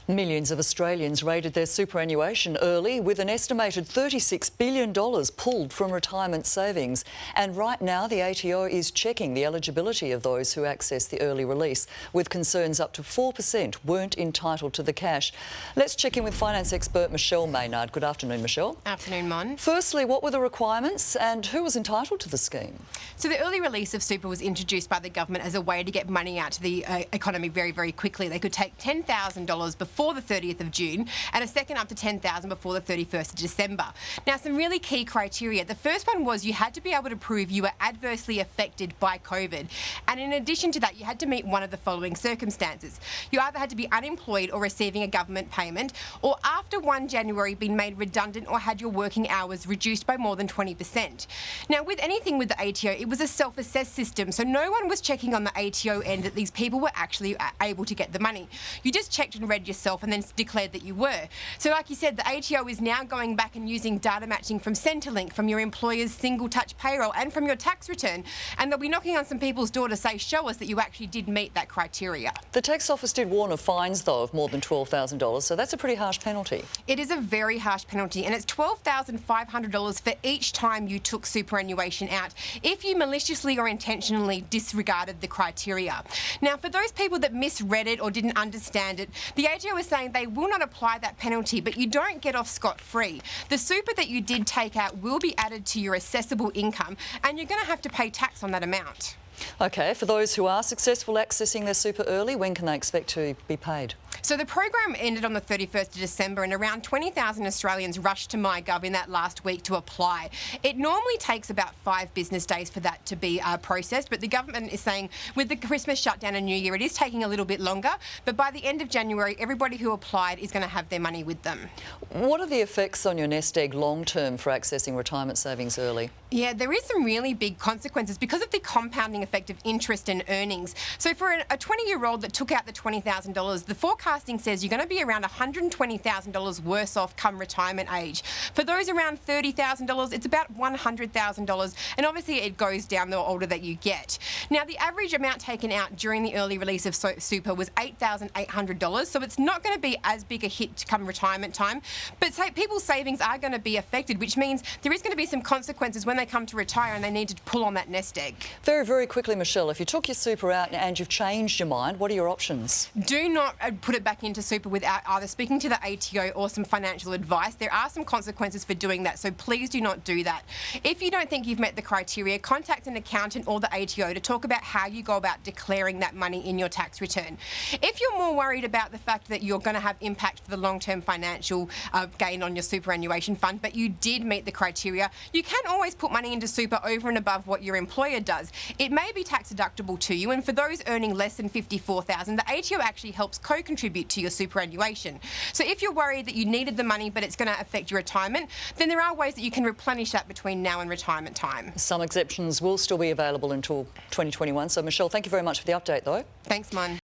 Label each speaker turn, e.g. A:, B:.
A: Millions of Australians raided their superannuation early, with an estimated $36 billion pulled from retirement savings. And right now, the ATO is checking the eligibility of those who access the early release, with concerns up to 4% weren't entitled to the cash. Let's check in with finance expert Michelle Maynard. Good afternoon, Michelle.
B: Afternoon, Mon.
A: Firstly, what were the requirements and who was entitled to the scheme?
B: So the early release of super was introduced by the government as a way to get money out to the economy very, very quickly. They could take $10,000 before the 30th of June and a second up to $10,000 before the 31st of December. Now, some really key criteria. The first one was you had to be able to prove you were adversely affected by COVID. And in addition to that, you had to meet one of the following circumstances. You either had to be unemployed or receiving a government payment, or after 1 January been made redundant or had your working hours reduced by more than 20%. Now, with anything with the ATO, it was a self-assessed system, so no one was checking on the ATO end that these people were actually able to get the money. You just checked and read yourself and then declared that you were. So like you said, the ATO is now going back and using data matching from Centrelink, from your employer's single touch payroll and from your tax return, and they'll be knocking on some people's door to say, show us that you actually did meet that criteria.
A: The tax office did warn of fines, though, of more than $12,000, so that's a pretty harsh penalty.
B: It is a very harsh penalty, and it's $12,500 for each time you took superannuation out if you maliciously or intentionally disregarded the criteria. Now, for those people that misread it or didn't understand it, the ATO is saying they will not apply that penalty, but you don't get off scot-free. The super that you did take out will be added to your assessable income, and you're going to have to pay tax on that amount.
A: OK, for those who are successful accessing their super early, when can they expect to be paid?
B: So the program ended on the 31st of December, and around 20,000 Australians rushed to MyGov in that last week to apply. It normally takes about 5 business days for that to be processed, but the government is saying with the Christmas shutdown and New Year, it is taking a little bit longer. But by the end of January, everybody who applied is going to have their money with them.
A: What are the effects on your nest egg long term for accessing retirement savings early?
B: Yeah, there is some really big consequences because of the compounding effect of interest and earnings. So for a 20-year-old that took out the $20,000, the forecasting says you're going to be around $120,000 worse off come retirement age. For those around $30,000, it's about $100,000, and obviously it goes down the older that you get. Now, the average amount taken out during the early release of super was $8,800, so it's not going to be as big a hit come retirement time, but people's savings are going to be affected, which means there is going to be some consequences when they come to retire and they need to pull on that nest egg.
A: Very, very quickly, Michelle, if you took your super out and you've changed your mind, what are your options?
B: Do not put it back into super without either speaking to the ATO or some financial advice. There are some consequences for doing that, so please do not do that. If you don't think you've met the criteria, contact an accountant or the ATO to talk about how you go about declaring that money in your tax return. If you're more worried about the fact that you're going to have impact for the long-term financial gain on your superannuation fund, but you did meet the criteria, you can always put money into super over and above what your employer does. It may be tax deductible to you, and for those earning less than $54,000, the ATO actually helps co-contribute to your superannuation. So if you're worried that you needed the money but it's going to affect your retirement, then there are ways that you can replenish that between now and retirement time.
A: Some exceptions will still be available until 2021. So, Michelle, thank you very much for the update, though.
B: Thanks, Mon.